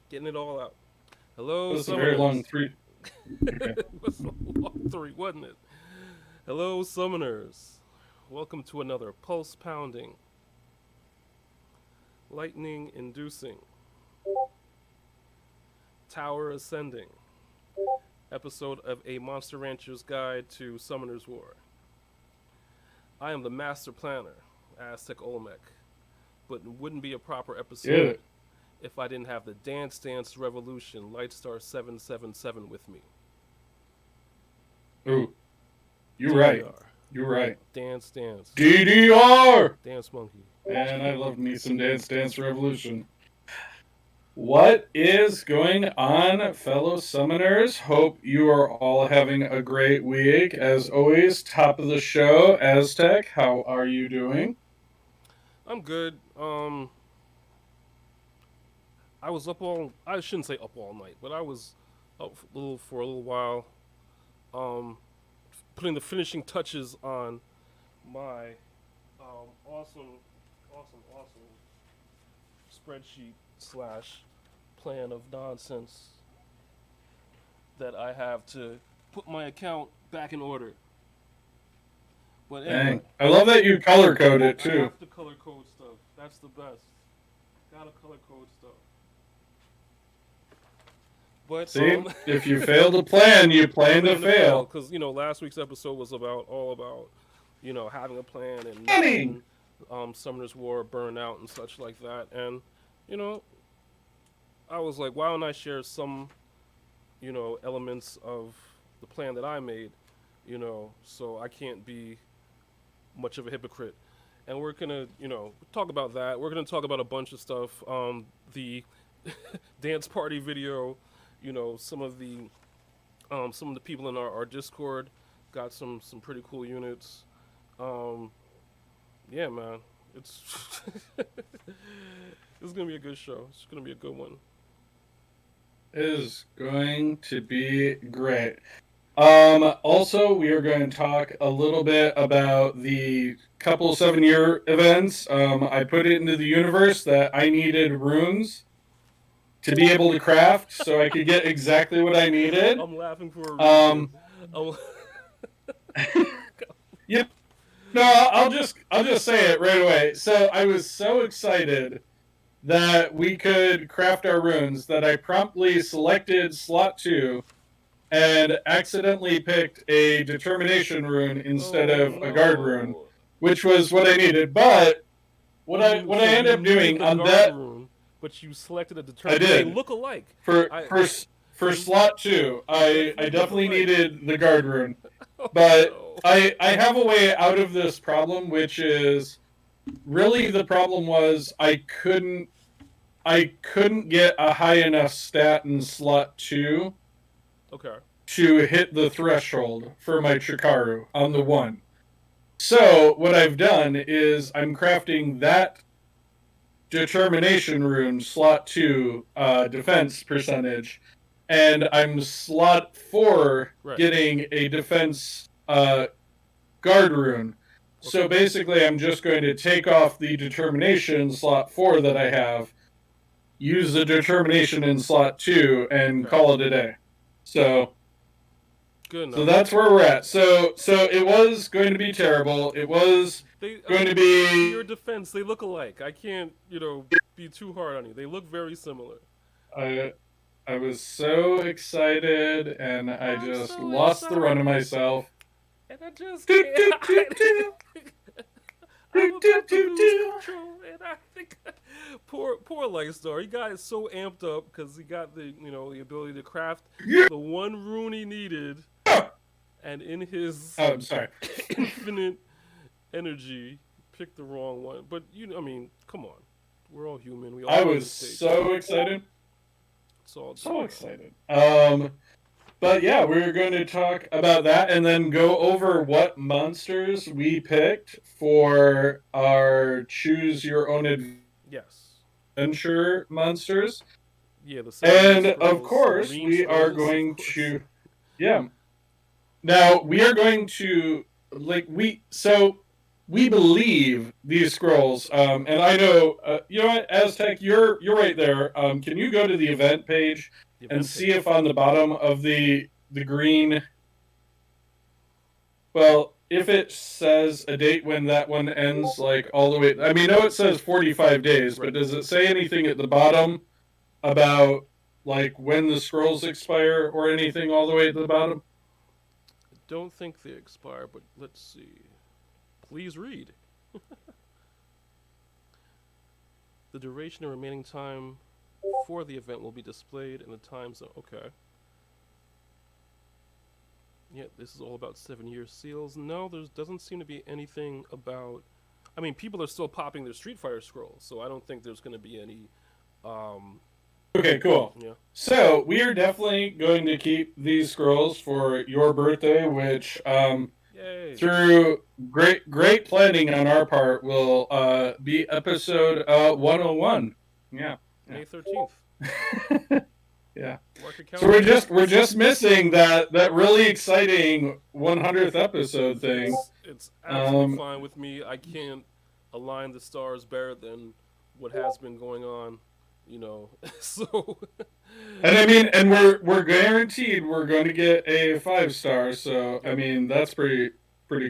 Getting it all out. Hello, That was a very long summoners. three. Okay. It was a long three, wasn't it? Hello, summoners. Welcome to another pulse pounding, lightning inducing, tower ascending episode of A Monster Rancher's Guide to Summoner's War. I am the master planner, Aztec Olmec, but it wouldn't be a proper Get episode it. if I didn't have the Dance Dance Revolution Lightstar 777 with me. Ooh, you're right. DDR. You're right. Dance Dance. DDR! Dance Monkey. And I love me some Dance Dance Revolution. What is going on, fellow summoners? Hope you are all having a great week. As always, top of the show, Aztec. How are you doing? I'm good. I was up all. I shouldn't say up all night, but I was up for a little while. Um, Putting the finishing touches on my awesome, awesome spreadsheet slash plan of nonsense that I have to put my account back in order. But anyway, Dang. I love that you color code it I too. have to color code stuff. That's the best. Gotta color code stuff. But See? If you fail to plan, you plan to fail. because last week's episode was all about having a plan and not Planning! letting Summoner's War burn out and such like that. And you know, I was like, why don't I share some elements of the plan that I made, so I can't be much of a hypocrite. And we're gonna talk about that. We're gonna talk about a bunch of stuff. The dance party video, some of the people in our Discord got some pretty cool units. Um, yeah, man, it's it's gonna be a good show. It's gonna be a good one. Is going to be great. Also, we are going to talk a little bit about the couple 7-year events. I put it into the universe that I needed runes to be able to craft so I could get exactly what I needed. I'm laughing for a reason. Um, I'm, you know, I'll just say it right away. So I was so excited that we could craft our runes that I promptly selected slot 2 and accidentally picked a determination rune instead oh of a guard rune, no! which was what I needed. But what I You what so I you ended up needed doing the on guard that rune, but you selected a I determined. But they did look alike. for I for for they slot 2, I definitely look definitely alike. needed the guard rune. Oh But no! I have a way out of this problem, which is really the problem was I couldn't get a high enough stat in slot 2 Okay. to hit the threshold for my Chikaru on the 1. So what I've done is I'm crafting that determination rune slot 2 defense percentage, and I'm slot 4 Right. getting a defense guard rune. So Okay. basically, I'm just going to take off the determination slot 4 that I have, use the determination in slot 2, and Okay. call it a day. So Good so enough. that's where we're at. So it was going to be terrible. It was They, I going to mean, in your be. defense, they look alike. I can't, be too hard on you. They look very similar. I I was so excited, and I I'm just so lost the run of excited, myself. and I just Do can't do do hide do it. I'm do do about to do lose do. control, and I think poor Lightstar. He got so amped up because he got the ability to craft Yeah. the one rune he needed, and in his Oh, I'm sorry. infinite energy, picked the wrong one. But I mean, come on, we're all human. We all I make was mistakes. so excited, It's all so good. excited. But yeah, we're going to talk about that and then go over what monsters we picked for our choose your own Yes. adventure monsters. Yeah, the seven And of scrolls, the course, green we are scrolls, of going course. to, yeah. Now, we are going to, like, we, so we believe these scrolls. And I know, you know what, Aztec, you're right there. Can you go to the event page The and event see page. if on the bottom of the green, well, if it says a date when that one ends, like all the way. I mean, no, it says 45 days, Right. but does it say anything at the bottom about like when the scrolls expire or anything all the way at the bottom? I don't think they expire, but let's see. Please read. The duration and remaining time for the event will be displayed in the time zone. Okay. Yeah, this is all about 7-year seals. No, there doesn't seem to be anything about. I mean, people are still popping their Street Fighter scrolls, so I don't think there's going to be any. Um, Okay, cool. yeah. So we are definitely going to keep these scrolls for your birthday, which Yay. through great planning on our part will be episode 101. Yeah. May 13th. Yeah. Yeah. Mark your So calendar. we're just missing that really exciting 100th episode thing. It's absolutely fine with me. I can't align the stars better than what has been going on, you know. So And I mean, and we're guaranteed we're going to get a 5-star. So I yep, mean, that's pretty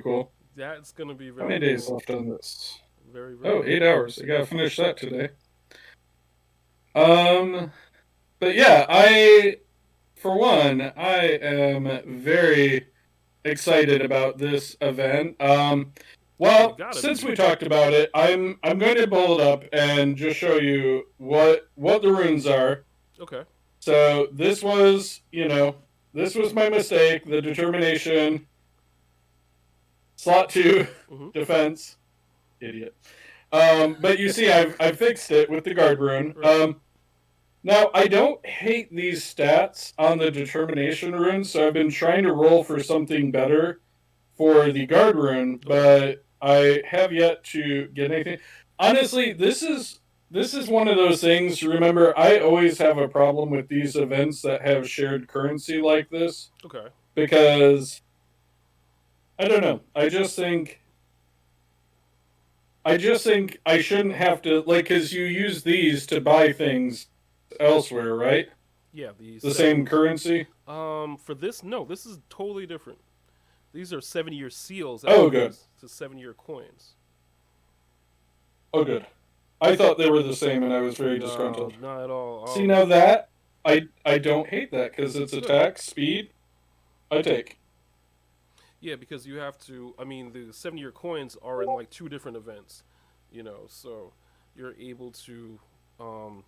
cool. that's gonna be How very many days cool. left on this? Very very Oh, cool. 8 hours. I gotta finish that today. Um, but yeah, for one, I am very excited about this event. You Well, gotta since be. we talked about it, I'm going to pull it up and just show you what the runes are. Okay. So this was, this was my mistake. The determination, slot 2, Mm-hmm. defense, idiot. But you see, I fixed it with the guard rune. Right. Now I don't hate these stats on the determination rune, so I've been trying to roll for something better for the guard rune, but I have yet to get anything. Honestly, this is one of those things. Remember, I always have a problem with these events that have shared currency like this Okay. because I don't know. I just think I shouldn't have to, like, because you use these to buy things elsewhere, right? Yeah. The same currency. For this, no, this is totally different. These are 7-year seals as Oh, good. opposed to 7-year coins. Oh, good. I thought they were the same, and I was very No, disgruntled. not at all. See, now that I don't hate that because it's attack speed. I take. Yeah, because you have to. I mean, the 7-year coins are in like 2 different events, you know. So you're able to, um,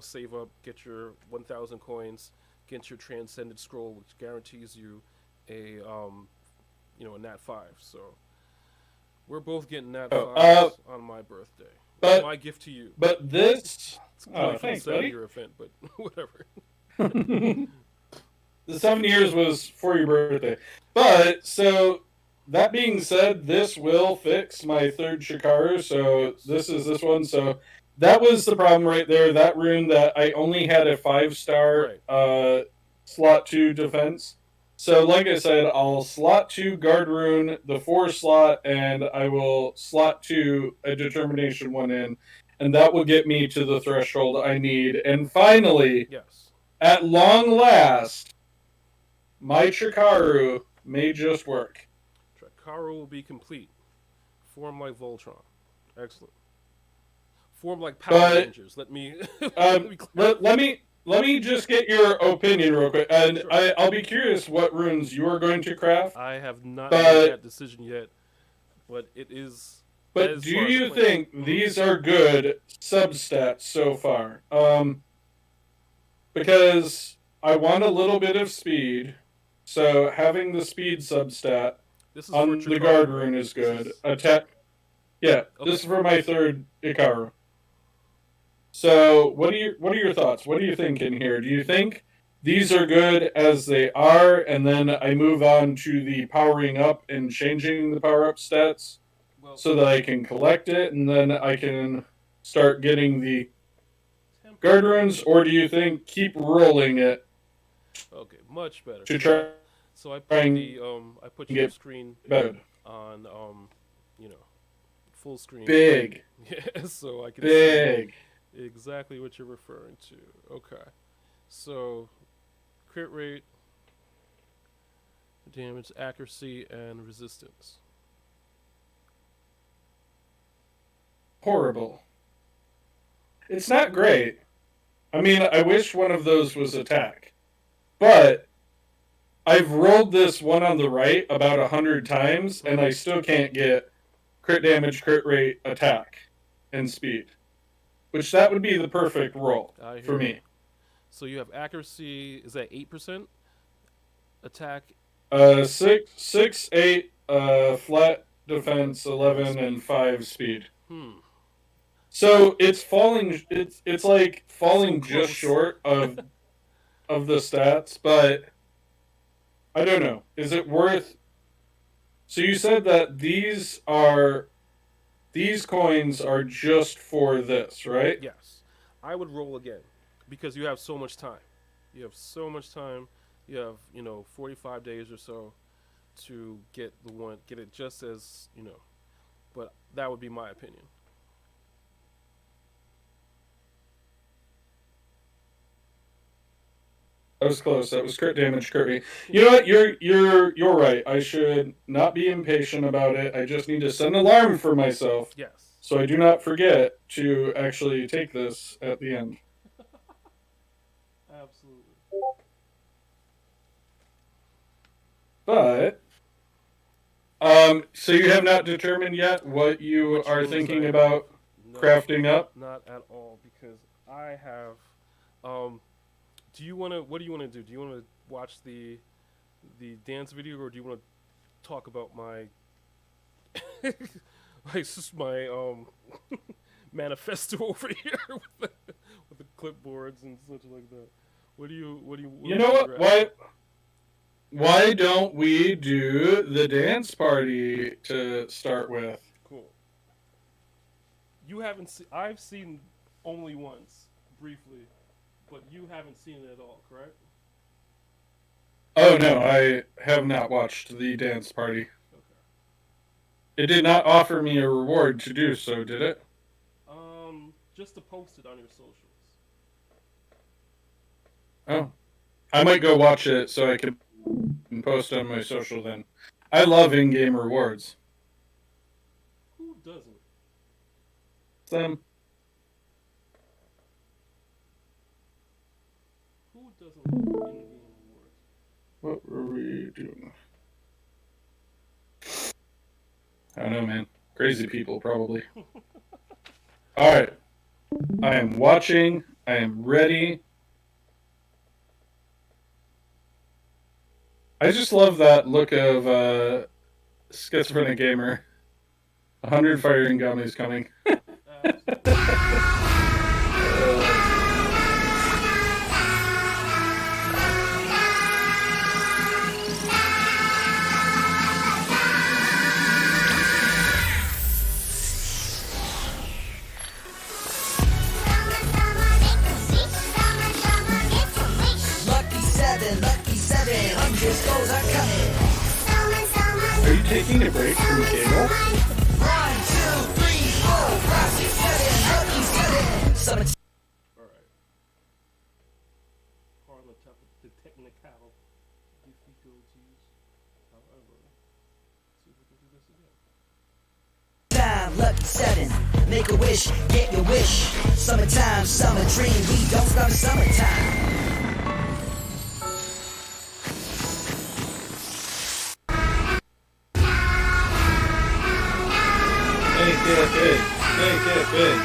save up, get your 1,000 coins, get your transcended scroll, which guarantees you a nat 5. So we're both getting nat Oh, 5s on my birthday. It's but my gift to you. but this. It's Oh, coming from the thanks, buddy. 7-year event, but whatever. The 7 years was for your birthday. But so that being said, this will fix my third Shikaru. So Yes. this is this one. So that was the problem right there. That rune that I only had a 5-star Right. slot 2 defense. So like I said, I'll slot 2 guard rune, the 4 slot, and I will slot 2 a determination one in. And that will get me to the threshold I need. And finally, Yes. at long last, my Chikaru may just work. Trakaru will be complete. Form like Voltron. Excellent. Form like Power But Rangers. Let me let me let, clarify. let me just get your opinion real quick, and Sure. I'll be curious what runes you are going to craft. I have not made But that decision yet, but it is but as do far as the you plan. think these are good substats so far? Because I want a little bit of speed, so having the speed substat This is for on the Trakaru, guard right? rune is This good. is Attack. Yeah, okay. this is for my third Ikaru. So, what are your thoughts? What are you thinking here? Do you think these are good as they are, and then I move on to the powering up and changing the power up stats Well, so that I can collect it, and then I can start getting the guard temporary. runes, or do you think keep rolling it Okay, much better. to So try I put and the I put share get screen better? on you know, full screen. Big. Yeah, so I can Big. see exactly what you're referring to. Okay. So, crit rate, damage, accuracy, and resistance. Horrible. It's not great. I mean, I wish one of those was attack. But I've rolled this one on the right about 100 times, and I still can't get crit damage, crit rate, attack, and speed. Which that would be the perfect roll for You. me. So you have accuracy. Is that 8%? Attack. Six, eight, flat defense, 11, and 5 speed. So it's falling. It's like falling So just short of the stats, but I don't know. Is it worth? So you said that these coins are just for this, right? Yes, I would roll again because you have so much time. You have so much time. You have 45 days or so to get get it just as But that would be my opinion. That was close. That was crit damage, Kirby. You know what? You're right. I should not be impatient about it. I just need to set an alarm for myself Yes. so I do not forget to actually take this at the end. Absolutely. But so you have not determined yet what you Which are moves thinking I- about No, crafting up? not at all because I have. Do you want to? What do you want to do? Do you want to watch the dance video, or do you want to talk about my like just my manifesto over here with the clipboards and such like that? What do you? You know what? Why don't we do the dance party to start with? Cool. You haven't seen. I've seen only once, briefly, but you haven't seen it at all, correct? Oh no, I have not watched the dance party. Okay. It did not offer me a reward to do so, did it? Just to post it on your socials. Oh. I might go watch it so I can post on my social then. I love in-game rewards. Who doesn't? Them. Who doesn't love in-game rewards? What were we doing? I don't know, man. Crazy people, probably. Alright. I am watching. I am ready. I just love that look of schizophrenic gamer. 100 firing gummies coming. Are you taking a break from cable? 1, 2, 3, 4, 5, 6, 7, lucky 7. Alright. Pardon the technical difficulties. However, see if we can do this again. Time, lucky 7. Make a wish, get your wish. Summertime, summer dream. We don't stop in summertime. Make it big. Make it big.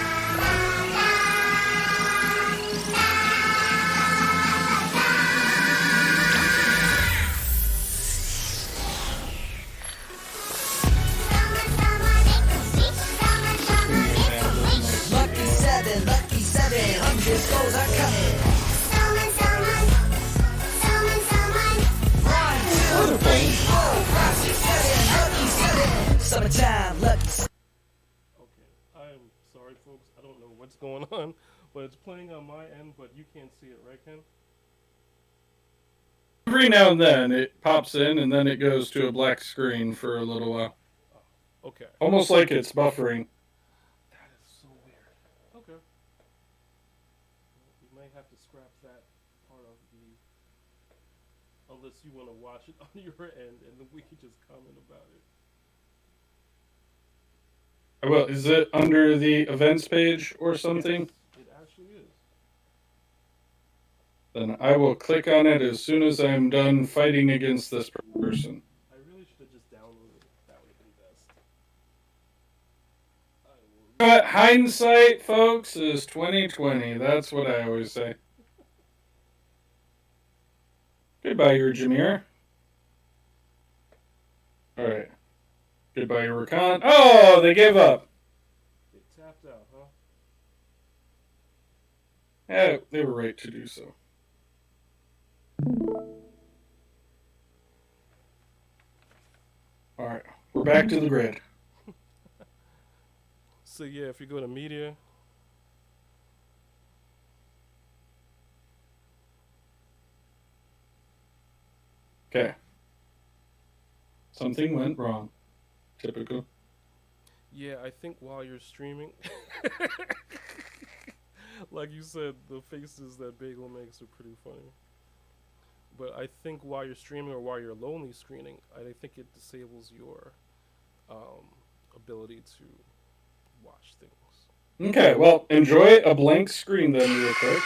Lucky 7, lucky 7. 100 goals are coming. 1, 2, 3, 4, 5, 6, 7, lucky 7. Summertime, lucky 7. Okay, I'm sorry, folks. I don't know what's going on, but it's playing on my end, but you can't see it, right, Ken? Every now and then it pops in and then it goes to a black screen for a little while. Okay. Almost like it's buffering. That is so weird. Okay. We might have to scrap that part of the. Unless you want to watch it on your end, and then we can just comment about it. Well, is it under the events page or Yes, something? it actually is. Then I will click on it as soon as I'm done fighting against this person. I really should have just downloaded it. That would have been best. I will. But hindsight, folks, is 2020. That's what I always say. Goodbye, your Jameer. All right. Goodbye, your Rakan. Oh, they gave up. They tapped out, huh? Yeah, they were right to do so. All right, we're back to the grid. So yeah, if you go to media, Okay. Something went wrong. Typical. yeah, I think while you're streaming, like you said, the faces that Bagel makes are pretty funny. But I think while you're streaming or while you're lonely screening, I think it disables your um, ability to watch things. Okay, well, enjoy a blank screen then, real quick.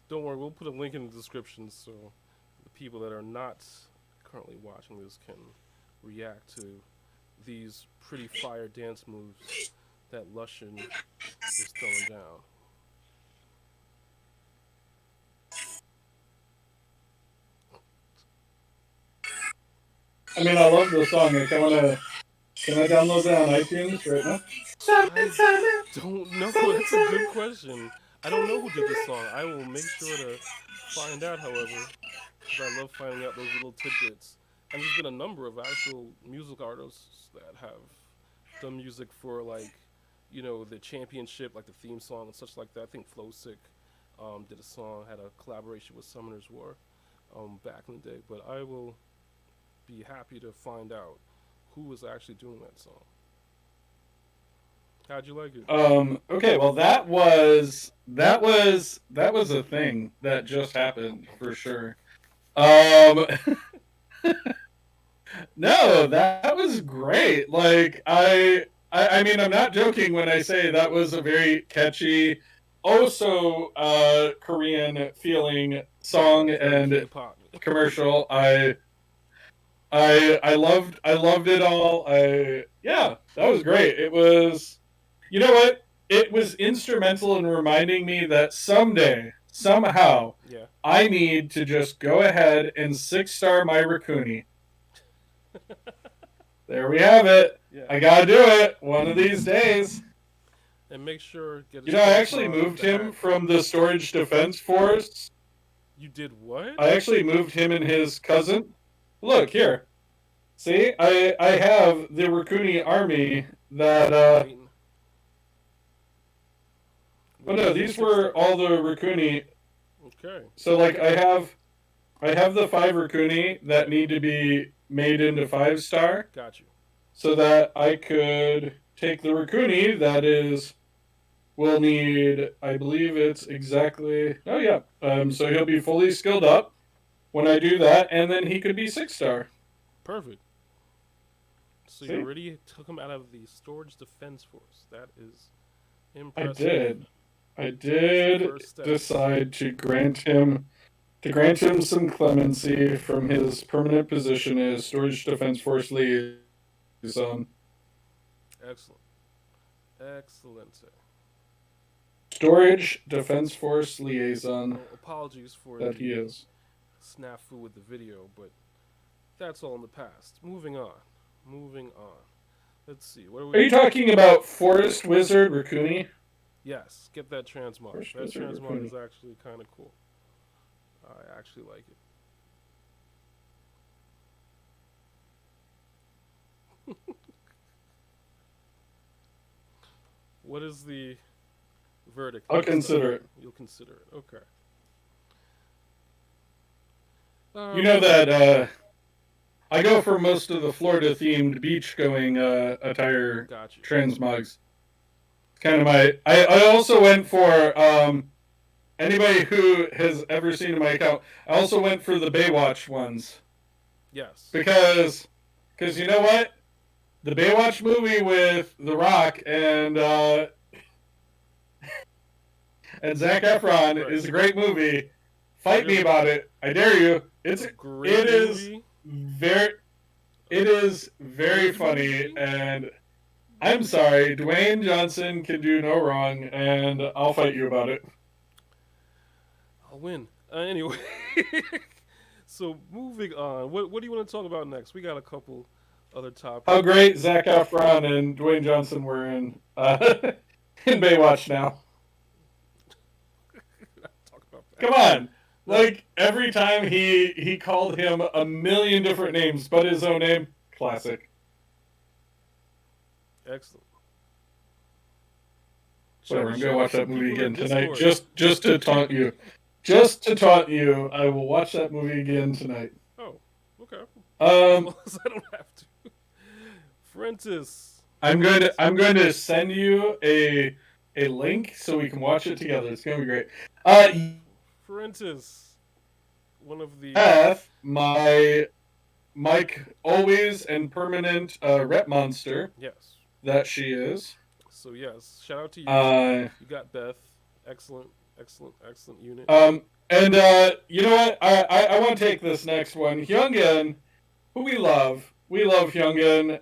Don't worry, we'll put a link in the description so the people that are not currently watching this can react to these pretty fire dance moves that Lushin is throwing down. I mean, I love the song. Can I download that on iTunes right now? I don't know. That's a good question. I don't know who did this song. I will make sure to find out, however, because I love finding out those little tidbits. And there's been a number of actual music artists that have done music for, like, you know, the championship, like the theme song and such like that. I think Flowsick did a song, had a collaboration with Summoner's War back in the day. But I will be happy to find out who was actually doing that song. How'd you like it? Okay, well that was a thing that just happened for sure. Um No, that was great. Like I mean I'm not joking when I say that was a very catchy, also Korean feeling song Very and K-pop. commercial. I loved it all. Yeah, that was great. It was, you know what? It was instrumental in reminding me that someday, somehow, Yeah. I need to just go ahead and 6-star my Rakuni. There we have it. Yeah. I gotta do it one of these days. And make sure get. You know, I actually moved him from the Storage Defense Force. You did what? I actually moved him and his cousin. Look here. See, I have the Rakuni army that Waiting. well, no, these were all the Rakuni. Okay. So like I have the 5 Rakuni that need to be made into 5-star Got you. so that I could take the Rakuni that will need, I believe it's exactly, oh yeah, so he'll be fully skilled up when I do that, and then he could be 6-star. Perfect. So See? you already took him out of the Storage Defense Force. That is I impressive. did. I did First step. decide to grant him some clemency from his permanent position as Storage Defense Force liaison. Excellent. Excellent. Storage Defense Force liaison Well, apologies for that the he is. snafu with the video, but that's all in the past. Moving on. Moving on. Let's see. What are we? Are you talking about Forest Wizard Rakuni? Yes, get that transmog. First That Wizard transmog Raccoon. is actually kind of cool. I actually like it. What is the verdict? I'll on this consider stuff? it. You'll consider it. Okay. You know that I go for most of the Florida themed beach going attire Got you. transmogs. Kind of my. I also went for anybody who has ever seen my account. I also went for the Baywatch ones Yes. because you know what, the Baywatch movie with The Rock and Zac Efron Right. is a great movie. Fight me about it. I dare you. A great it is movie. very funny, movie? and I'm sorry, Dwayne Johnson can do no wrong, and I'll fight you about it. I'll win. Anyway. So moving on. What do you want to talk about next? We got a couple other topics. How great Zac Efron and Dwayne Johnson were in in Baywatch now. Talk about that. Come on. Like, every time he called him a million different names but his own name. Classic. Excellent. Whatever, I'm gonna watch that movie People in again tonight. Discord. Just to taunt you. Just to taunt you, I will watch that movie again tonight. Oh, okay. As Um long as I don't have to. Frentis. I'm going to send you a link so we can watch it together. It's gonna be great. Frentis. One of the Beth, my Mike always and permanent rep monster yes. that she is. So yes, shout out to you. You got Beth. Excellent unit. And you know what? I want to take this next one. Hyungin, who we love. We love Hyungin,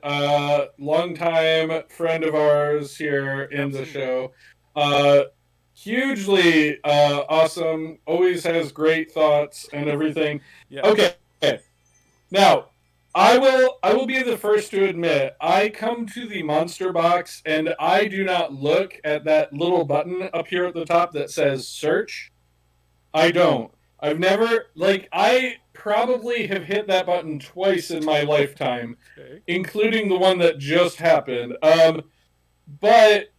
longtime friend of ours here in the show. Hugely awesome. Always has great thoughts and everything. Yeah. Okay. Now, I will be the first to admit, I come to the monster box and I do not look at that little button up here at the top that says search. I don't. I've never, I probably have hit that button twice in my lifetime, Okay. including the one that just happened. But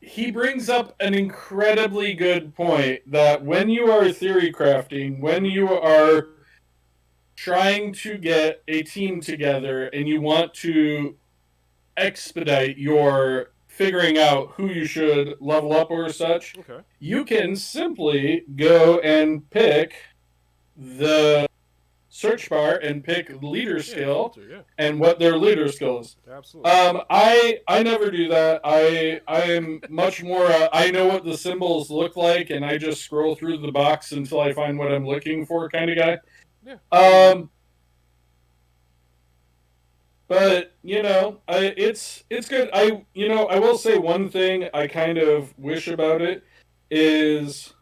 he brings up an incredibly good point that when you are theory crafting, when you are trying to get a team together and you want to expedite your figuring out who you should level up or such, Okay. you can simply go and pick the search bar and pick leader skill Filter, yeah. and what their leader skill is. Absolutely. I never do that. I am much more I know what the symbols look like and I just scroll through the box until I find what I'm looking for kind of guy. Yeah. But it's good. I will say one thing I kind of wish about it is,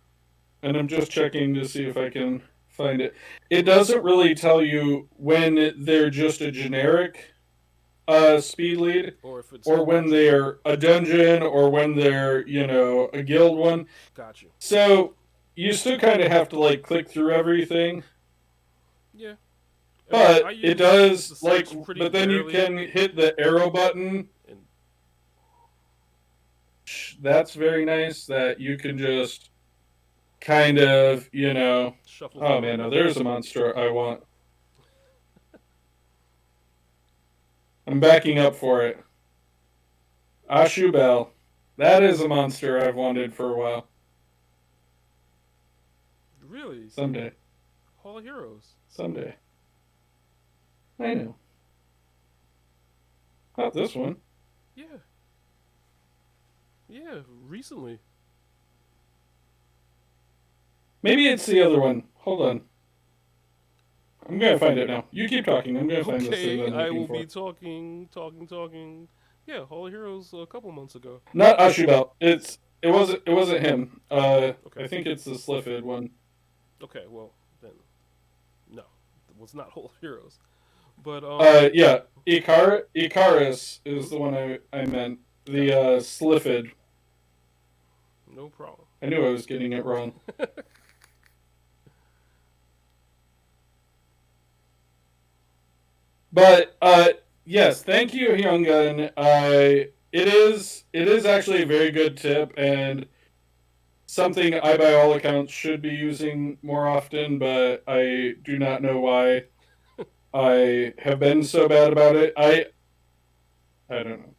and I'm just checking to see if I can find it. It doesn't really tell you when they're just a generic speed lead, Or if it's or when they're a dungeon, or when they're a guild one. got you. So you still kind of have to click through everything. Yeah. But I it use does the search pretty but then you rarely, can hit the arrow button. and That's very nice that you can just kind of shuffle. oh forward. man, no, there's a monster I want. I'm backing up for it. Ashubel. That is a monster I've wanted for a while. Really? Someday. Hall of Heroes. Someday. I know. Not this one. Yeah. Yeah, recently. Maybe it's the other one. Hold on. I'm gonna find it now. You keep talking. I'm gonna find this thing that Okay, I'm I looking will for. be talking. Yeah, Hall of Heroes a couple months ago. Not Ashubel. It wasn't him. I think it's the Sliffid one. Okay, well then, no, it was not Hall of Heroes, but Yeah. Icarus is the one I meant. The Sliffid. No problem. I knew I was getting it wrong. But yes, thank you, Young Gun. It is actually a very good tip and something I, by all accounts, should be using more often. But I do not know why I have been so bad about it. I don't know.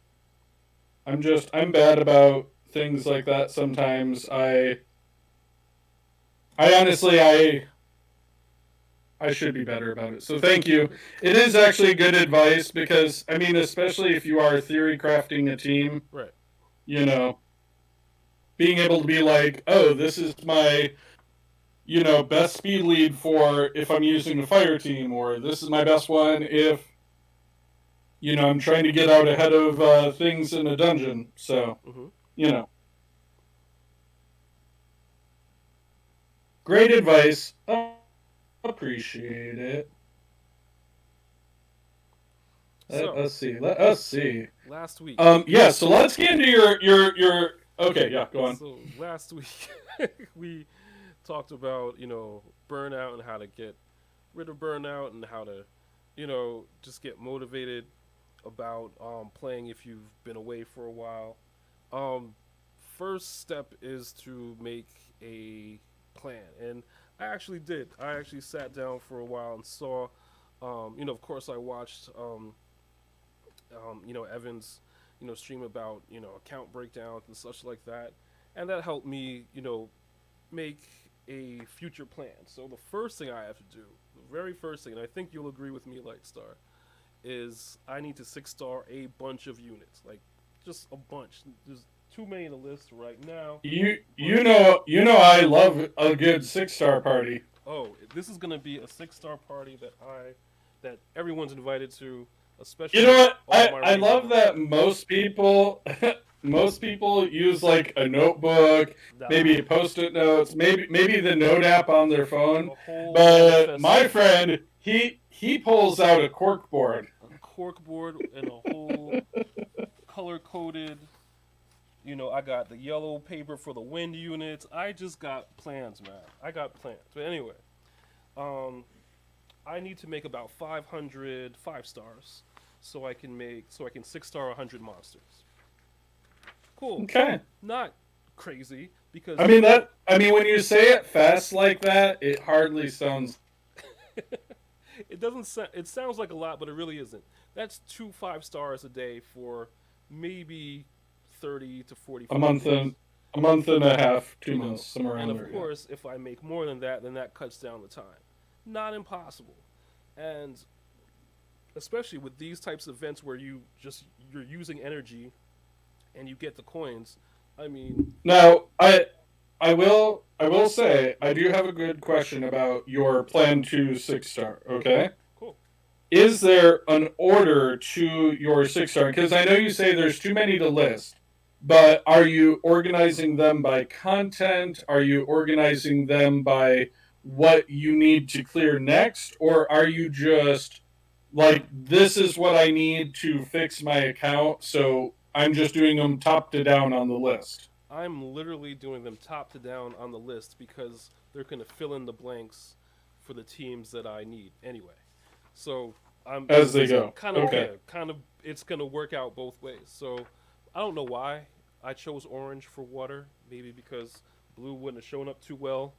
I'm bad about things like that sometimes. I honestly I should be better about it. So thank you. It is actually good advice because I mean, especially if you are theory crafting a team, Right. you know, being able to be like, oh, this is my best speed lead for if I'm using a fire team, or this is my best one if I'm trying to get out ahead of things in a dungeon. So Hmm. you know, great advice. Appreciate it. Let So us see. Let us see. last week. Yeah. So let's get into your. Okay. Yeah. Go on. So last week we talked about burnout and how to get rid of burnout and how to just get motivated about playing if you've been away for a while. Um, First step is to make a plan, and I actually did. I actually sat down for a while and saw. Of course, I watched Evans, stream about account breakdowns and such like that, and that helped me make a future plan. So the first thing I have to do, the very first thing, and I think you'll agree with me, Lightstar, is I need to 6-star a bunch of units, like just a bunch. There's too many to list right now. You know I love a good 6-star party. Oh, this is gonna be a 6-star party that everyone's invited to, You especially know what? all my I love regional. that most people most people use like a notebook, Nah, maybe post-it notes, maybe the note app on their phone. a whole But my manifesto, friend, he pulls out a cork board. a cork board, and a whole color coded. I got the yellow paper for the wind units. I just got plans, man. I got plans. But anyway, um, I need to make about 500 5-stars so I can 6-star 100 monsters. Cool. Okay. Not crazy because I mean when you say it fast like that, it hardly sounds it doesn't it sounds like a lot, but it really isn't. That's 2 5-stars a day for maybe 30 to a 45 month days. and a month and a half, two You know, months, somewhere and around of there. Yeah. course, if I make more than that, then that cuts down the time. Not impossible. And especially with these types of events where you're using energy and you get the coins. I mean, Now, I will say I do have a good question about your plan to 6-star. Okay, cool. is there an order to your 6-star? Because I know you say there's too many to list, but are you organizing them by content? Are you organizing them by what you need to clear next, or are you just like this is what I need to fix my account, so I'm just doing them top to down on the list? I'm literally doing them top to down on the list because they're going to fill in the blanks for the teams that I need anyway. So I'm As they go. kind of Okay. kind of it's going to work out both ways. So I don't know why I chose orange for water. Maybe because blue wouldn't have shown up too well,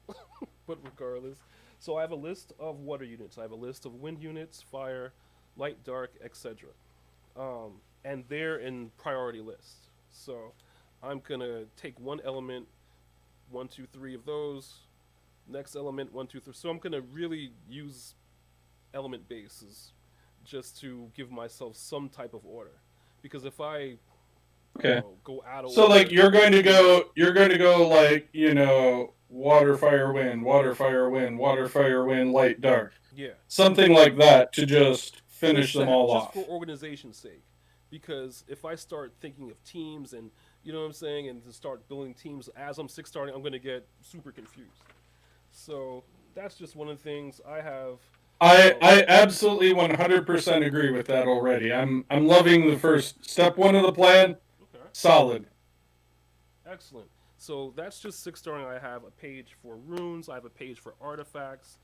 but regardless. So I have a list of water units. I have a list of wind units, fire, light, dark, etc. And they're in priority list. So I'm gonna take one element, one, two, three of those. Next element, one, two, three. So I'm gonna really use element bases just to give myself some type of order. Because if I, Okay. go out of So like order, you're going to go like, water fire wind, water fire wind, light dark. yeah, Something like that to just finish just them all just for off. organization's sake. Because if I start thinking of teams and you know what I'm saying, and to start building teams as I'm 6-starting, I'm gonna get super confused. So that's just one of the things I have. I absolutely 100% agree with that already. I'm loving the first step 1 of the plan. Okay, Solid. excellent. So that's just 6 starring. I have a page for runes. I have a page for artifacts.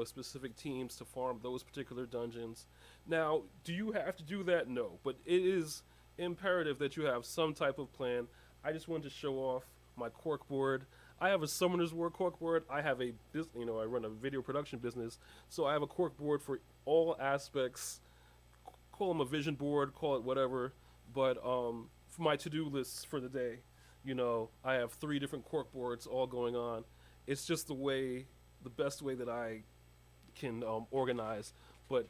Specific teams to farm those particular dungeons. Now, do you have to do that? No, but it is imperative that you have some type of plan. I just wanted to show off my cork board. I have a Summoner's War cork board. I have I run a video production business, so I have a cork board for all aspects. Call them a vision board, call it whatever. But for my to-do lists for the day, I have 3 different cork boards all going on. It's just the best way that I can organize. But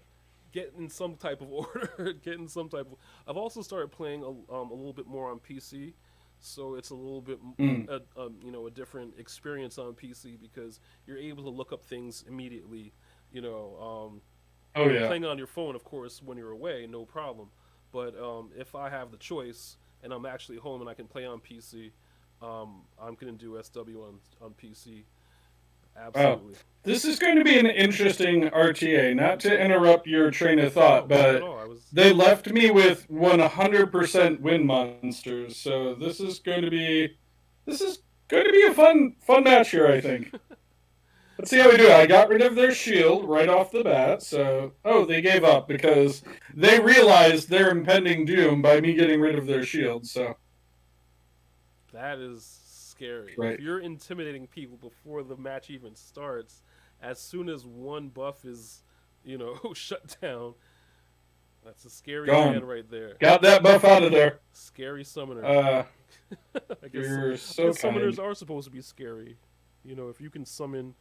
get in some type of order. Get in some type of. I've also started playing a little bit more on PC, so it's a little bit Mm. a different experience on PC because you're able to look up things immediately. You know, Oh yeah. playing on your phone, of course, when you're away, no problem. But if I have the choice and I'm actually home and I can play on PC, I'm gonna do SW on PC. Wow. Absolutely. This is going to be an interesting RTA. Not to interrupt your train of thought, No, not at but all. I was they left me with 100% win monsters. So this is going to be a fun match here, I think. Let's see how we do. I got rid of their shield right off the bat. So, oh, they gave up because they realized their impending doom by me getting rid of their shield. So, That is scary. If right. you're intimidating people before the match even starts, as soon as one buff is, shut down, that's a scary man Gone. right there. Got that buff out of there. Scary summoner. Uh, I guess, you're I so guess summoners kind. are supposed to be scary. If you can summon,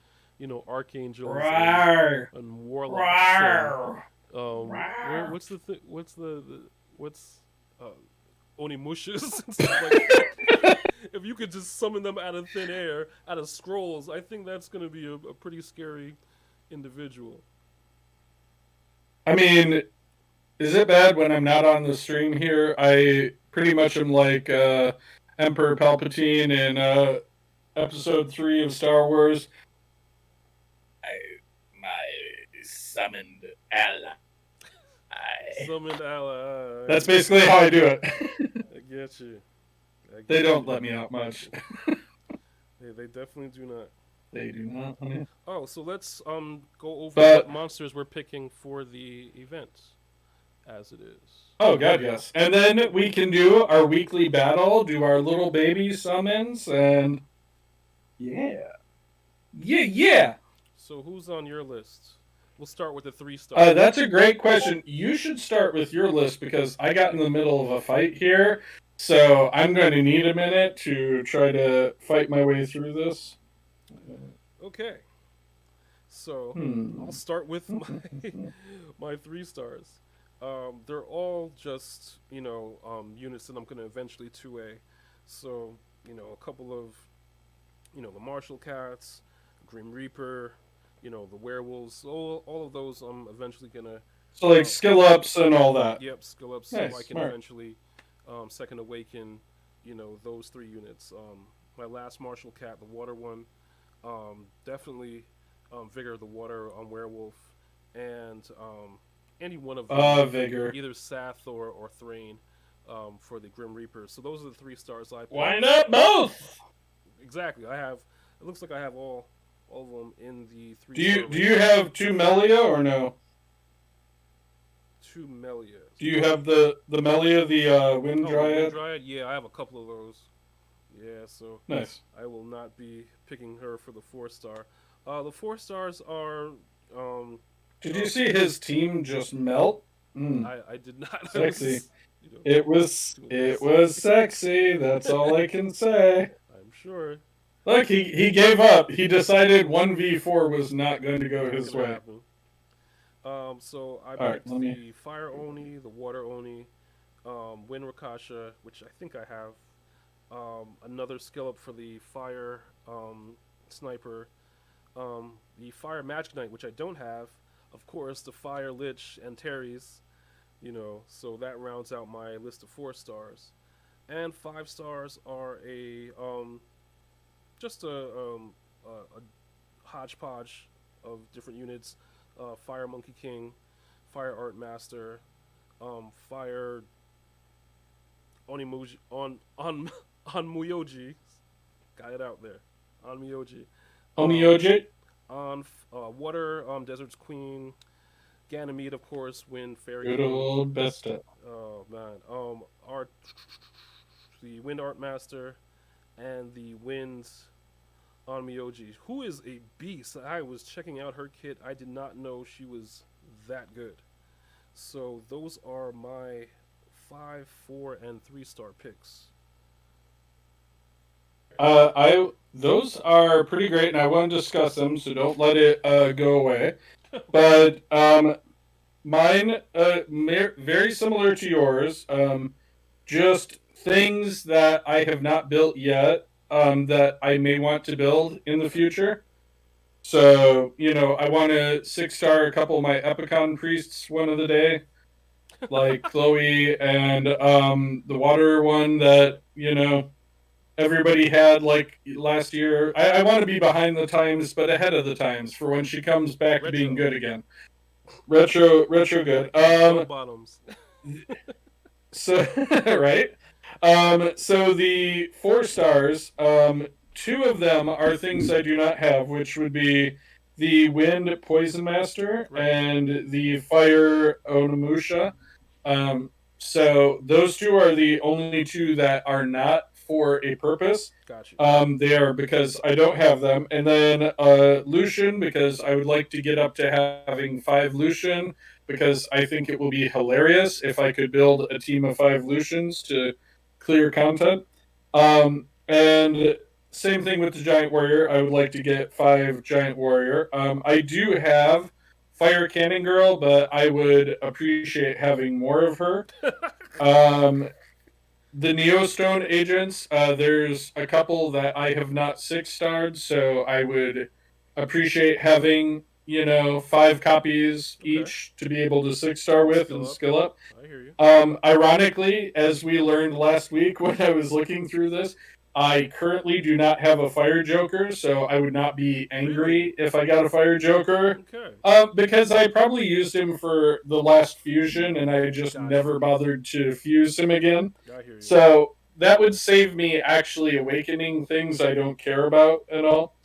archangels Rawr. and warlocks and Rawr. Rawr. what's what's uh, onimushes and stuff like that. If you could just summon them out of thin air, out of scrolls, I think that's going to be a pretty scary individual. I mean, is it bad when I'm not on the stream here? I pretty much am like Emperor Palpatine in Episode 3 of Star Wars. I, my summoned ally. Summoned ally. That's basically how I do it. I get you. They don't let me out much. They definitely do not. They do not. Honey. Oh, so let's go over But- what monsters we're picking for the event, as it is. Oh god, yes. And then we can do our weekly battle, do our little baby summons, and yeah, yeah. So who's on your list? We'll start with the 3 stars. That's a great question. You should start with your list because I got in the middle of a fight here, so I'm going to need a minute to try to fight my way through this. Okay. So I'll start with my 3 stars. They're all just units that I'm gonna eventually 2A. So a couple of the Martial Cats, Grim Reaper, the werewolves. All of those I'm eventually gonna. So like skill ups and all that. Yep, skill up Nice, so I can smart. eventually second awaken. Those 3 units. My last Martial Cat, the water one, definitely Vigor of the Water on werewolf, and any one of them, Vigor. either Sath or Thrain, for the Grim Reaper. So those are the 3 stars I picked. Why not both? Exactly. I have. It looks like I have all of them in the 3. Do you have 2 Melia or no? 2 Melia? Do you have the Melia, the Wind Oh, Dryad? Wind Dryad? Yeah, I have a couple of those. Yeah, so Nice. I will not be picking her for the 4-star. The 4 stars are. Did you see his team just melt? Mm. I did not. Sexy. It was, It was sexy. That's all I can say. I'm sure. Look, he gave up. He decided 1v4 was not going to go It's his gonna way. happen. So I Alright, picked let me- the Fire Oni, the Water Oni, Wind Rakasha, which I think I have. Another skill up for the Fire Sniper. The Fire Magic Knight, which I don't have. Of course, the Fire Lich and Terry's. So that rounds out my list of 4 stars. And 5 stars are just a hodgepodge of different units. Fire Monkey King, Fire Art Master, Fire Onimuji on Muyoji, Got it out there. On Myoji. Um, Omioji. on water, Desert's Queen. Ganymede, of course. Wind, Fairy Good Queen. old Besta. Oh man. Art, the Wind Art Master, and the Wind on Miyoji, who is a beast. I was checking out her kit. I did not know she was that good. So those are my 5, 4, and 3-star picks. I those are pretty great, and I want to discuss them, so don't let it go away. But mine, very similar to yours. Just things that I have not built yet, that I may want to build in the future. So, I want to 6-star a couple of my Epicon priests one of the day, like Chloe and the water one that, everybody had like last year. I want to be behind the times, but ahead of the times for when she comes back to being Retro. good again. Retro good. Bell bottoms. So right. So the 4 stars, two of them are things I do not have, which would be the Wind Poison Master Right. and the Fire Onimusha. So those two are the only two that are not for a purpose. Got you. They are because I don't have them, and then Lucian because I would like to get up to having 5 Lucian because I think it will be hilarious if I could build a team of 5 Lucians to clear content. And same thing with the Giant Warrior. I would like to get 5 Giant Warrior. I do have Fire Cannon Girl, but I would appreciate having more of her. The Neostone agents, there's a couple that I have not 6-starred, so I would appreciate having 5 copies Okay. each to be able to 6-star with Skill and up. skill up. I hear you. Ironically, as we learned last week when I was looking through this, I currently do not have a Fire Joker, so I would not be angry if I got a Fire Joker. Okay. Because I probably used him for the last fusion, and I just Gotcha. never bothered to fuse him again. I hear you. So that would save me actually awakening things I don't care about at all.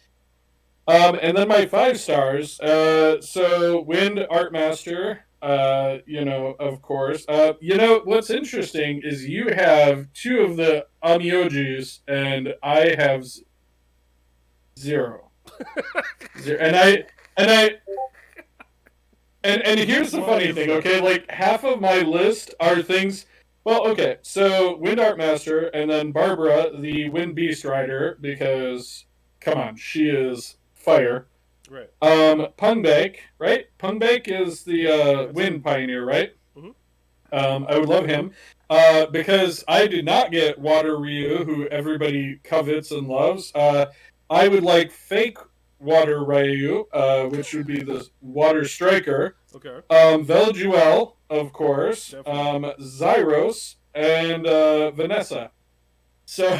And then my 5 stars. So Wind Art Master. Of course. What's interesting is you have 2 of the Amiojis, and I have 0. And here's the funny thing, okay? Like half of my list are things. Well, okay, so Wind Art Master, and then Barbara, the Wind Beast Rider, because come on, she is fire. Right. Pungbake, right? Pungbake is the Wind Pioneer, right? Mhm. I would love him. Because I did not get Water Ryu, who everybody covets and loves. I would like fake Water Ryu, which would be the Water Striker. Okay. Veljuel, of course. Definitely. Zyros, and Vanessa. So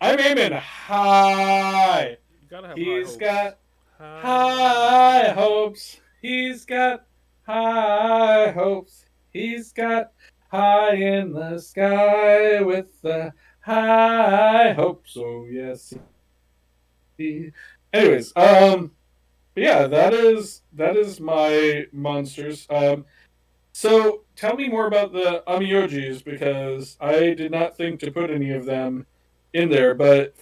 I'm aiming high. You gotta have He's high got hopes. high hopes. He's got high hopes. He's got high in the sky with the high hopes. Oh yes. Anyways, but yeah, that is my monsters. So tell me more about the Amiojis because I did not think to put any of them in there, but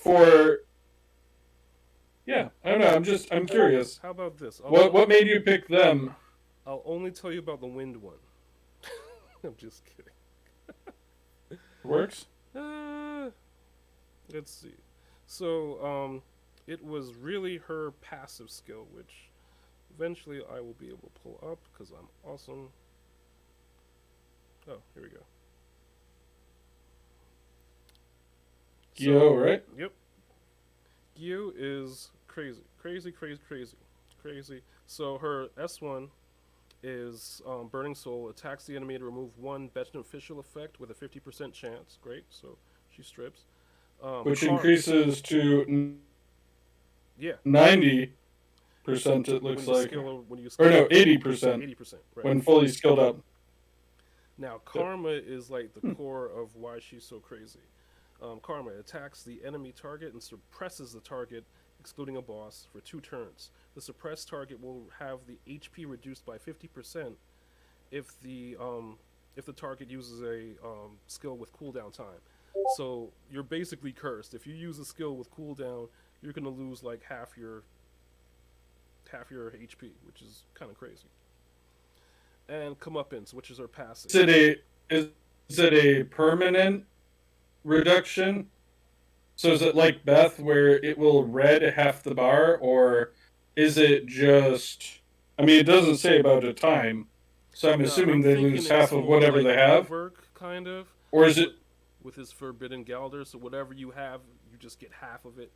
yeah, I don't know. I'm curious. How about this? What made you pick them? I'll only tell you about the wind one. I'm just kidding. Works? Let's see. So, it was really her passive skill, which eventually I will be able to pull up because I'm awesome. Oh, here we go. Gyo, right? Yep. Gyo is crazy. Crazy. So her S1 is Burning Soul, attacks the enemy to remove 1 beneficial effect with a 50% chance. Great, so she strips. Which increases to yeah 90%, it looks like. When you Or no, skill 80%. 80%, right. When fully skilled up. Now, Karma is like the core of why she's so crazy. Karma attacks the enemy target and suppresses the target, excluding a boss, for 2 turns. The suppressed target will have the HP reduced by 50% if the target uses a skill with cooldown time. So you're basically cursed. If you use a skill with cooldown, you're gonna lose like half your HP, which is kind of crazy. And comeuppance, which is her passive. Is it a permanent reduction? So is it like Beth, where it will red half the bar, or is it just? I mean, it doesn't say about a time, so I'm No, I'm assuming they thinking lose it's half of more whatever like they have, Volverk, kind of, or is it? with, with his forbidden Galder. So whatever you have, you just get half of it.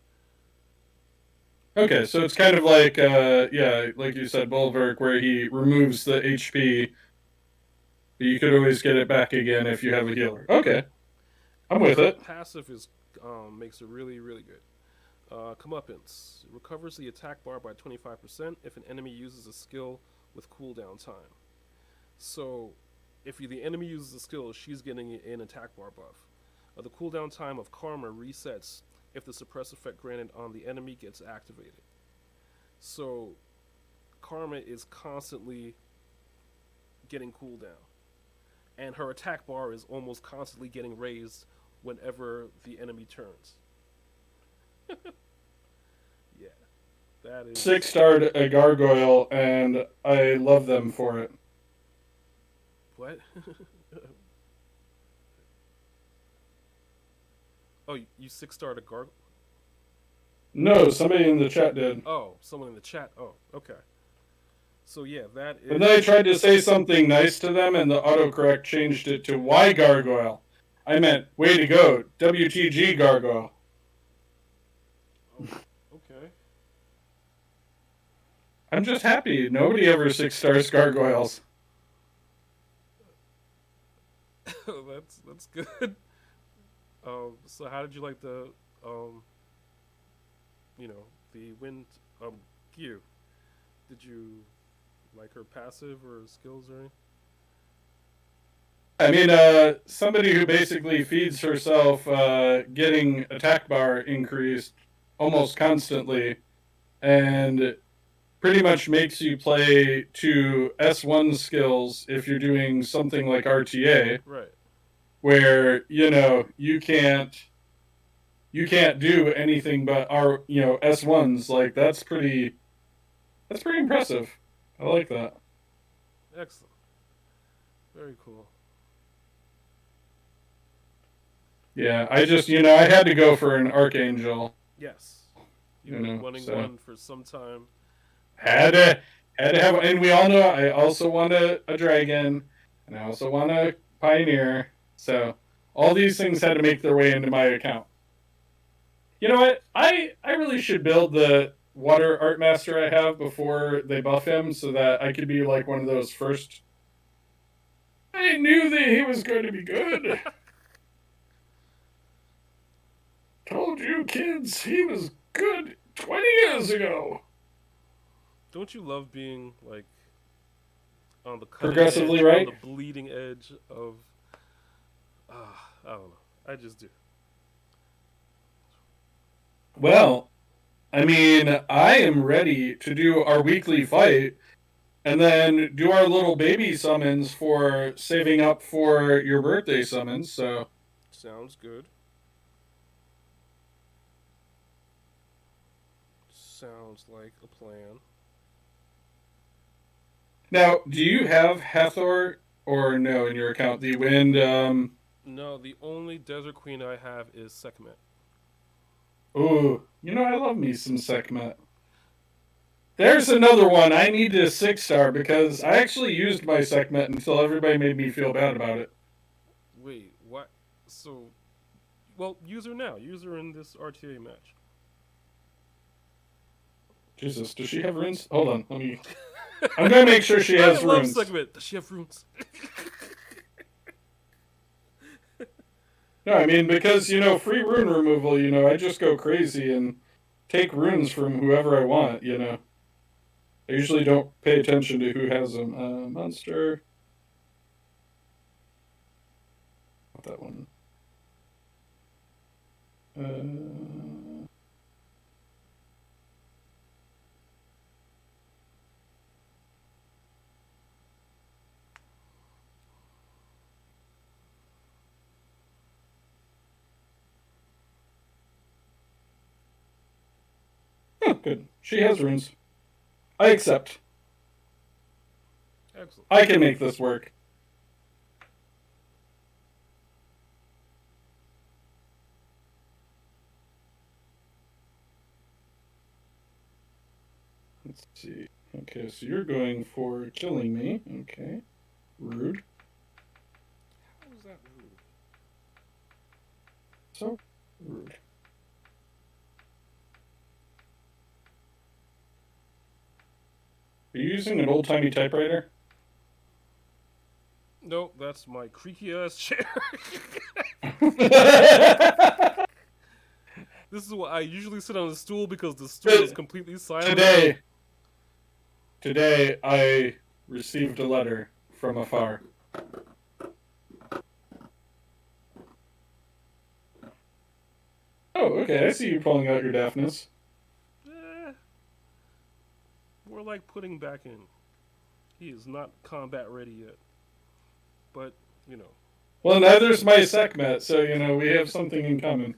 Okay, so it's kind of like, yeah, like you said, Bulwark, where he removes the HP, but you could always get it back again if you have a healer. Okay, I'm And with her it. passive is makes it really really good. Comeuppance recovers the attack bar by 25% if an enemy uses a skill with cooldown time. So, if the enemy uses a skill, she's getting an attack bar buff. The cooldown time of Karma resets if the suppress effect granted on the enemy gets activated. So, Karma is constantly getting cooldown, and her attack bar is almost constantly getting raised whenever the enemy turns. Yeah, that is 6-starred a gargoyle, and I love them for it. what? Oh, you 6-starred a gargoyle? No, somebody in the chat did. Oh, someone in the chat. Oh, okay. So yeah, that And then I is tried to say something nice to them, and the autocorrect changed it to "Y gargoyle." I meant, way to go, WTG gargoyle. oh, okay. I'm just happy. Nobody ever 6 stars gargoyles. That's good. So how did you like the um, the wind gear? Did you like her passive or skills or anything? I mean, somebody who basically feeds herself getting attack bar increased almost constantly, and pretty much makes you play to S1 skills if you're doing something like RTA, Right. where you can't do anything but S1s. Like that's pretty impressive. I like that. Excellent. Very cool. Yeah, I had to go for an archangel. Yes. You've been wanting So one for some time. had to had to have, and we all know I also want a dragon, and I also want a pioneer. So all these things had to make their way into my account. You know what? I really should build the water art master I have before they buff him, so that I could be like one of those first. I knew that he was going to be good. Told you kids, he was good 20 years ago. Don't you love being like on the cutting Progressively edge, on right. the bleeding edge of? I don't know. I just do. Well, I mean, I am ready to do our weekly fight and then do our little baby summons for saving up for your birthday summons. So Sounds good. Sounds like a plan. now, do you have Hathor or no in your account? The wind. No, the only desert queen I have is Sekhmet. Oh, I love me some Sekhmet. There's another one. I need to 6-star because I actually used my Sekhmet until everybody made me feel bad about it. Wait, what? So, well, use her now. Use her in this RTA match. Jesus, does she have runes? Hold on, let me. I'm gonna make sure she has I love runes. Sekhmet. Does she have runes? No, I mean because free rune removal. I just go crazy and take runes from whoever I want. I usually don't pay attention to who has them. Monster. Not that one. Oh, good. She has runes. I accept. Excellent. I can make this work. Let's see. Okay, so you're going for killing me. Okay. Rude. How was that rude? So rude. Are you using an old timey typewriter? Nope, that's my creaky ass chair. This is what I usually sit on the stool because the stool is completely silent. Today I received a letter from afar. Oh, okay. I see you pulling out your deafness. More like putting back in. He is not combat ready yet. But, you know. Well, neither's my Sekhmet, so, we have something in common.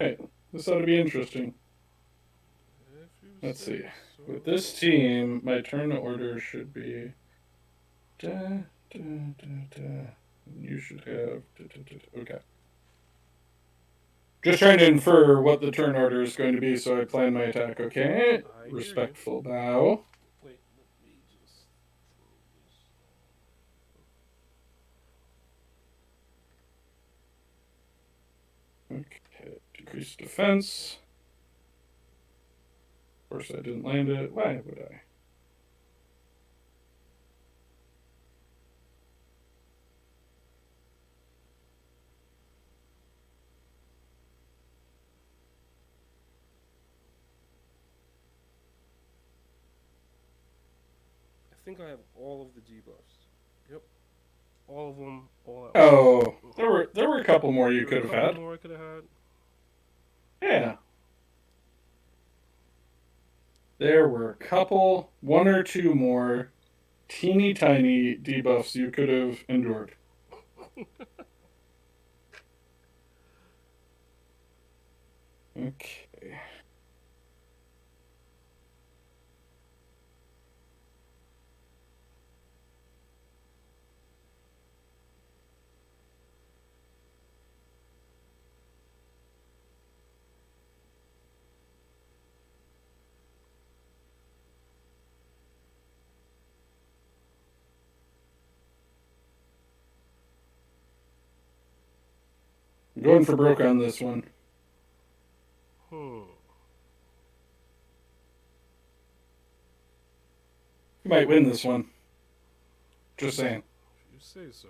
Okay, this ought to be interesting. Let's see. So. With this team, my turn order should be. Da, da, da, da. You should have. Da, da, da. Okay. Just trying to infer what the turn order is going to be, so I plan my attack. Okay. Respectful bow. Wait, let me just throw this. Okay. Decrease defense. Of course, I didn't land it. Why would I? I think I have all of the debuffs. Yep. All of them, all out. Oh, there were a couple more you could have had. More I could have had. Yeah. There were a couple, one or two more teeny tiny debuffs you could have endured. Okay. I'm going for broke on this one. Hmm. You might win this one. Just saying. You say so.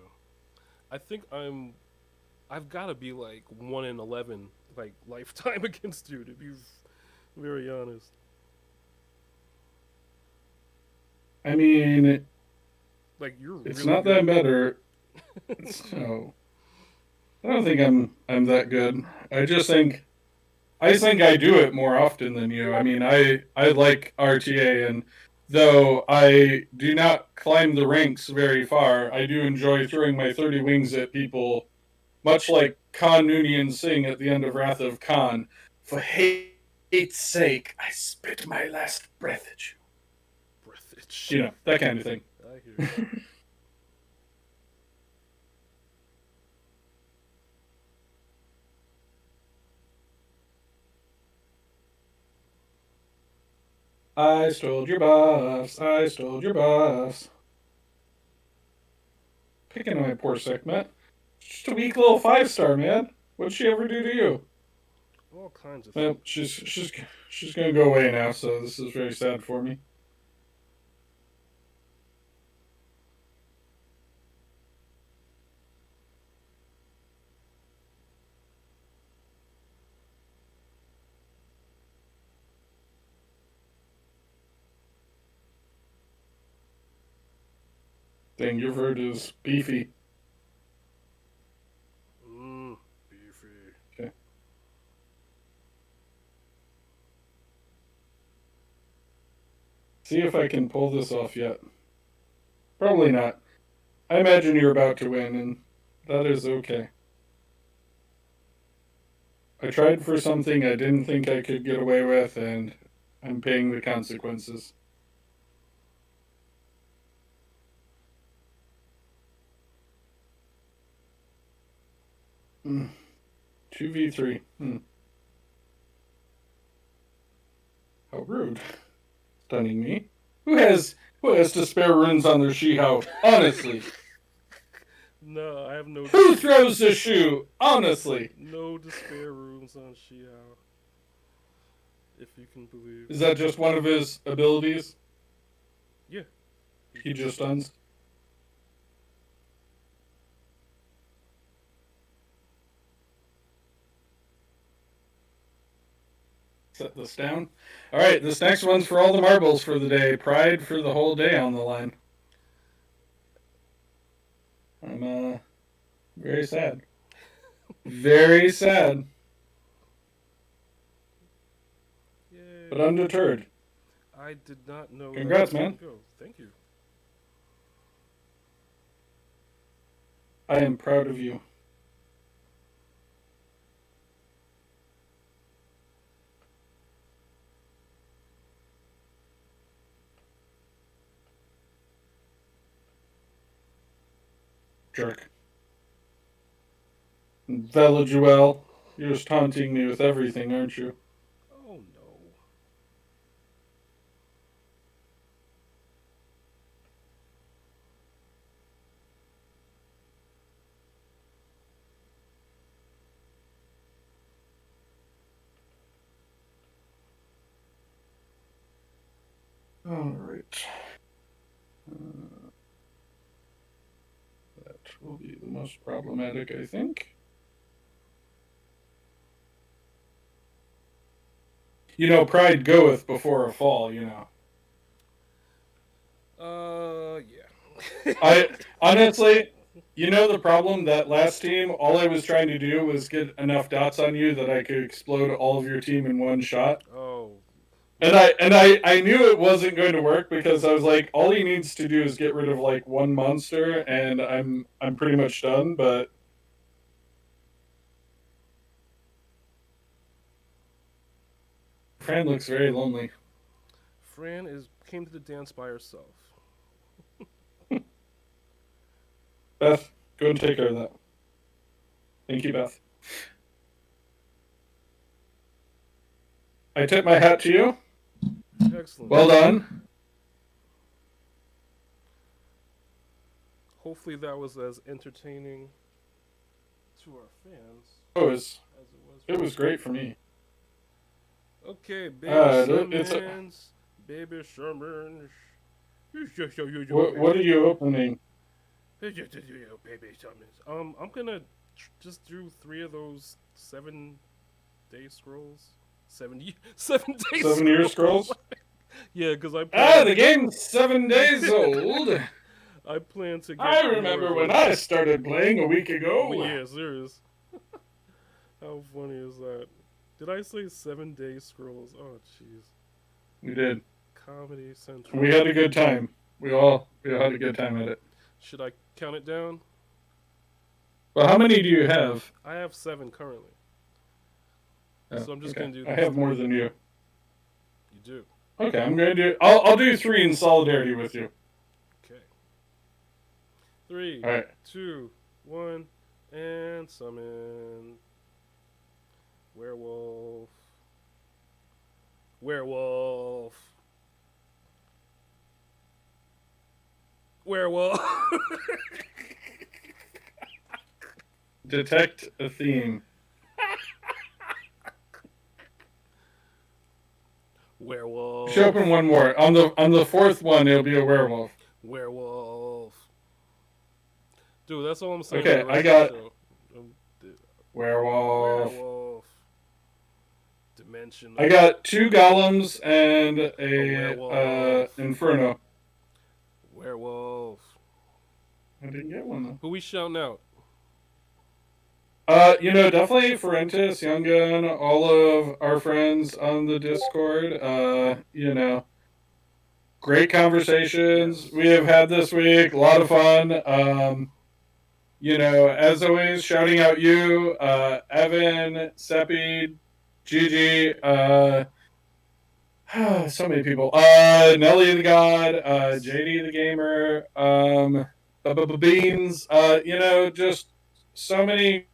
I think I've got to be like 1 in 11, like lifetime against you, to be very honest. I mean, Like you're. it's really not good. that better. So, I don't think I'm that good. I think I do it more often than you. I mean, I like RTA, and though I do not climb the ranks very far, I do enjoy throwing my 30 wings at people, much like Khan Noonien Singh at the end of Wrath of Khan. For hate's sake, I spit my last breath at you. Breath itch. You know, that kind of thing. I hear you. I stole your buffs. I stole your buffs. Picking on my poor Sekhmet. Just a weak little 5-star, man. What'd she ever do to you? All kinds of Well, things. she's gonna go away now, so this is very sad for me. Dang, your bird is beefy. Beefy. Okay. See if I can pull this off yet. Probably not. I imagine you're about to win, and that is okay. I tried for something I didn't think I could get away with, and I'm paying the consequences. Mm. 2v3. How rude. Stunning me. Who has to spare runes on their Shihao? Honestly. No, I have no. Who throws the shoe? Honestly. No despair runes on Xiao. If you can believe. Is that just one of his abilities? Yeah. He just stuns? Set this down. Alright, this next one's for all the marbles for the day. Pride for the whole day on the line. I'm very sad. Very sad. Yay. But undeterred. I did not know. Congrats, that was man. gonna Go. Thank you. I am proud of you. Jerk. Velajuel, you're just taunting me with everything, aren't you? Oh no. Alright. That will be the most problematic, I think. You know, pride goeth before a fall, you know. Yeah. I honestly, you know the problem, that last team, all I was trying to do was get enough dots on you that I could explode all of your team in one shot. Oh. And I knew it wasn't going to work because I was like, all he needs to do is get rid of like one monster and I'm pretty much done, but Fran looks very lonely. Fran came to the dance by herself. Beth, go and take care of that. Thank you, Beth. I tip my hat to you. Excellent. Well done. Hopefully that was as entertaining to our fans It was great for me. Okay, baby it's Shermans. Baby Shermans. What are you opening? Baby Shermans. I'm gonna just do 3 of those 7-day scrolls. 7-day 7-year scrolls? Yeah, because The game's 7 days old. I plan to get. I remember when I started playing a week ago. Yeah, serious. How funny is that? Did I say 7-day scrolls? Oh, jeez. We did. Comedy Central. We had a good time. We all had a good time at it. Should I count it down? Well, how many do you have? I have 7 currently. Oh, So I'm just okay. gonna do. I have more than you. You do. Okay, I'm gonna do. I'll do 3 in solidarity with you. Okay. 3, All right. 2, 1, and summon. Werewolf. Werewolf. Werewolf. Detect a theme. Werewolf. Should open one more. On the fourth one, it'll be a werewolf. Werewolf. Dude, that's all I'm saying. Okay, for the rest I of got the show. werewolf. Werewolf. Dimensional. I got 2 golems and werewolf. inferno. Werewolf. I didn't get one though. Who we shouting out? Definitely Forentis, Young Gun, all of our friends on the Discord. Great conversations we have had this week. A lot of fun. As always, shouting out you, Evan, Seppi, Gigi, so many people. Nelly the God, JD the Gamer, Beans. Just so many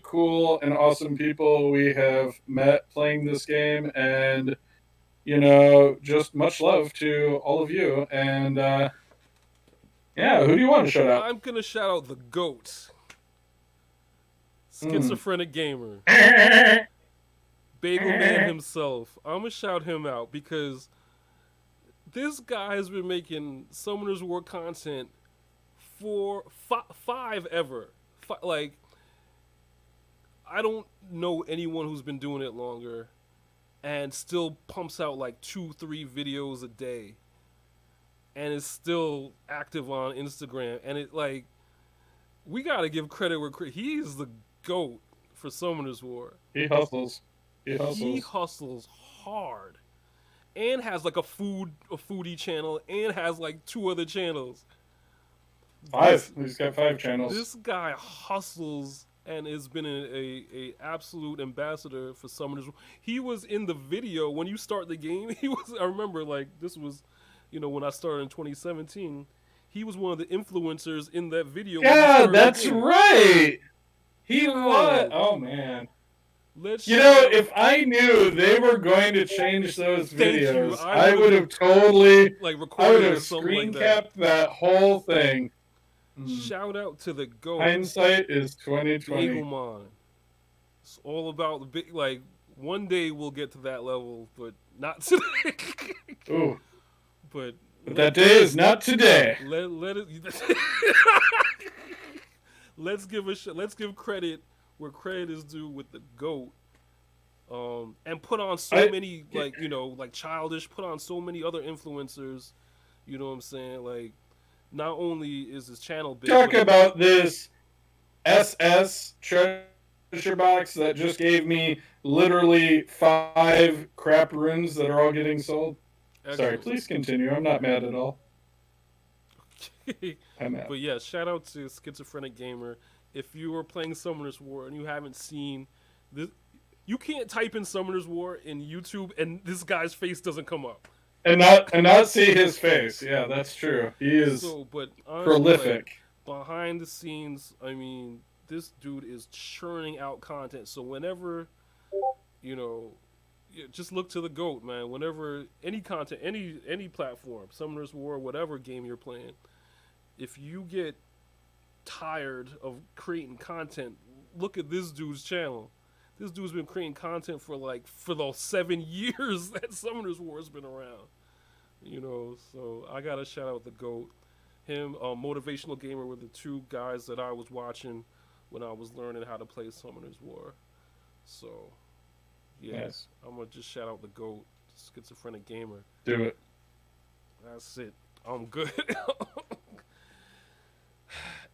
cool and awesome people we have met playing this game, and just much love to all of you. And who do you want to shout out? I'm gonna shout out the GOAT, Schizophrenic Gamer, Bagel Man himself. I'm gonna shout him out because this guy has been making Summoners War content for five ever. I don't know anyone who's been doing it longer and still pumps out like 2-3 videos a day and is still active on Instagram. And we gotta give credit where he's the GOAT for Summoners War. He hustles hard and has like a foodie channel and has like 2 other channels. 5. He's got 5 channels. This guy hustles and has been a absolute ambassador for Summoners. He was in the video when you start the game. I remember this was, when I started in 2017. He was one of the influencers in that video. Yeah, that's right. He was. Oh man. If I knew they were going to change those videos, I would have totally recorded. I would have screen capped that whole thing. Shout out to the GOAT. Hindsight is 2020. Eaglemon. It's all about the big. One day we'll get to that level, but not today. Ooh. But that day is not today. Let it. Let's give credit where credit is due with the GOAT. And put on so many Childish. Put on so many other influencers. You know what I'm saying? Not only is his channel big. Talk about this SS treasure box that just gave me literally 5 crap runes that are all getting sold. Excellent. Sorry, please continue. I'm not mad at all. I'm mad. But yeah, shout out to Schizophrenic Gamer. If you are playing Summoners War and you haven't seen this, you can't type in Summoners War in YouTube and this guy's face doesn't come up. And not see his face. Yeah, that's true. He is honestly, prolific. Behind the scenes, this dude is churning out content. So whenever, just look to the GOAT, man. Whenever any content, any platform, Summoners War, whatever game you're playing, if you get tired of creating content, look at this dude's channel. This dude's been creating content for those 7 years that Summoners War has been around. So I gotta shout out the GOAT. Him, Motivational Gamer were the 2 guys that I was watching when I was learning how to play Summoners War. So, yes. I'm gonna just shout out the GOAT, Schizophrenic Gamer. Do it. That's it. I'm good.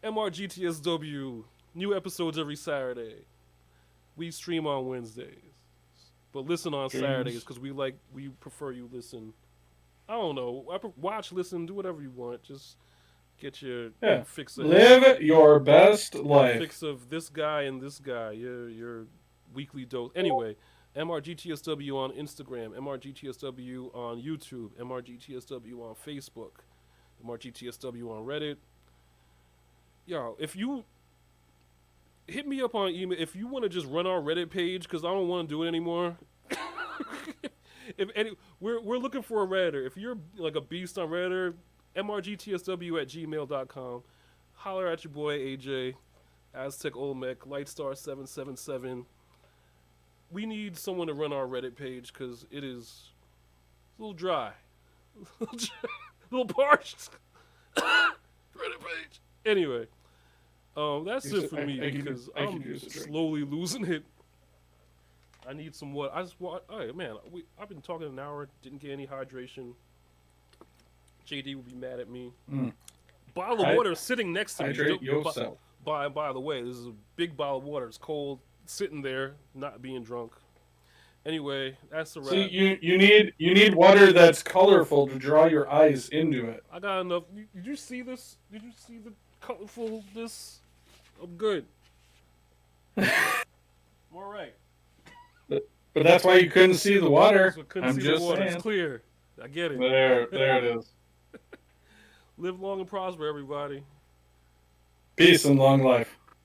mrgtsw, new episodes every Saturday. We stream on Wednesdays, but listen on Saturdays because we prefer you listen. I don't know. Watch, listen, do whatever you want. Just get your fix of live your best life. Fix of this guy and this guy. Your weekly dose. Anyway, mrgtsw on Instagram, mrgtsw on YouTube, mrgtsw on Facebook, mrgtsw on Reddit. Yo, if you hit me up on email if you want to just run our Reddit page because I don't want to do it anymore. We're looking for a Redditor. If you're a beast on Redditor, mrgtsw@gmail.com. Holler at your boy AJ, Aztec Olmec, Lightstar777. We need someone to run our Reddit page because it is a little dry. A little parched. Reddit page. Anyway, that's it for me because I'm slowly losing it. I need some water. I just want. Oh man, I've been talking an hour. Didn't get any hydration. JD would be mad at me. Bottle of water sitting next to me. Hydrate yourself. By the way, this is a big bottle of water. It's cold, sitting there, not being drunk. Anyway, that's the wrap. See, you need water that's colorful to draw your eyes into it. I got enough. Did you see this? Did you see the colorfulness? I'm good. I'm all right. But that's why you couldn't see the water. So couldn't I'm see just the water. saying. It's clear. I get it. There it is. Live long and prosper, everybody. Peace and long life.